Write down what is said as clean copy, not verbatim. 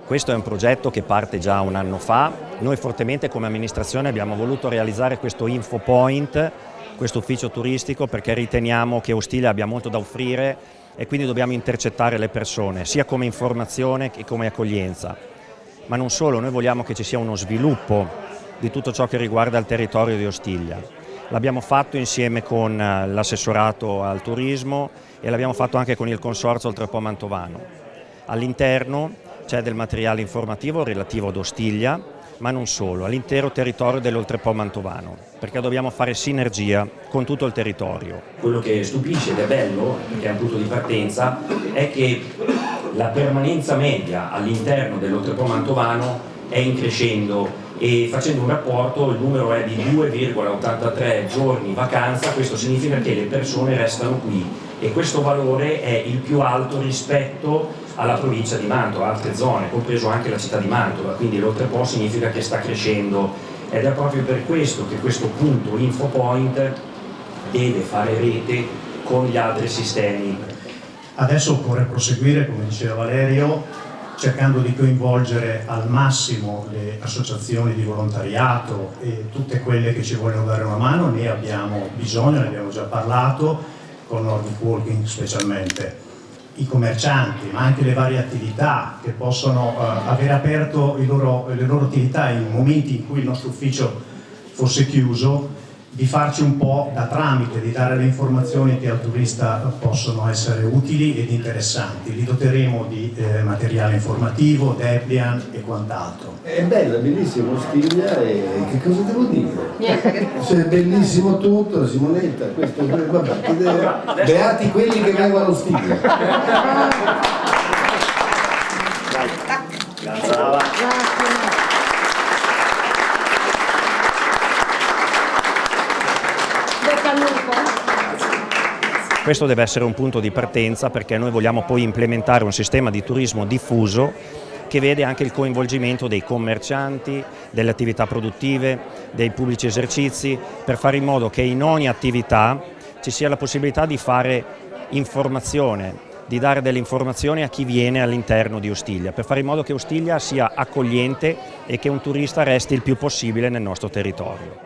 Questo è un progetto che parte già un anno fa. Noi fortemente come amministrazione abbiamo voluto realizzare questo InfoPoint, questo ufficio turistico, perché riteniamo che Ostiglia abbia molto da offrire e quindi dobbiamo intercettare le persone, sia come informazione che come accoglienza. Ma non solo, noi vogliamo che ci sia uno sviluppo di tutto ciò che riguarda il territorio di Ostiglia. L'abbiamo fatto insieme con l'assessorato al turismo e l'abbiamo fatto anche con il consorzio Oltrepo Mantovano. All'interno c'è del materiale informativo relativo ad Ostiglia, ma non solo, all'intero territorio dell'Oltrepo Mantovano, perché dobbiamo fare sinergia con tutto il territorio. Quello che stupisce ed è bello, perché è un punto di partenza, è che la permanenza media all'interno dell'Oltrepo Mantovano è in crescendo e facendo un rapporto il numero è di 2,83 giorni vacanza. Questo significa che le persone restano qui e questo valore è il più alto rispetto alla provincia di Mantova, altre zone, compreso anche la città di Mantova, quindi l'Oltrepo significa che sta crescendo ed è proprio per questo che questo punto InfoPoint deve fare rete con gli altri sistemi. Adesso occorre proseguire, come diceva Valerio, cercando di coinvolgere al massimo le associazioni di volontariato e tutte quelle che ci vogliono dare una mano. Ne abbiamo bisogno, ne abbiamo già parlato, con Nordic Walking specialmente. I commercianti, ma anche le varie attività che possono avere aperto le loro attività in momenti in cui il nostro ufficio fosse chiuso, di farci un po' da tramite, di dare le informazioni che al turista possono essere utili ed interessanti. Li doteremo di materiale informativo, Debian e quant'altro. È bello, è bellissimo Ostiglia e che cosa devo dire? È bellissimo tutto, Simonetta, questo, vabbè, beati quelli che vengono a Ostiglia. Grazie. Questo deve essere un punto di partenza perché noi vogliamo poi implementare un sistema di turismo diffuso che vede anche il coinvolgimento dei commercianti, delle attività produttive, dei pubblici esercizi, per fare in modo che in ogni attività ci sia la possibilità di fare informazione, di dare delle informazioni a chi viene all'interno di Ostiglia, per fare in modo che Ostiglia sia accogliente e che un turista resti il più possibile nel nostro territorio.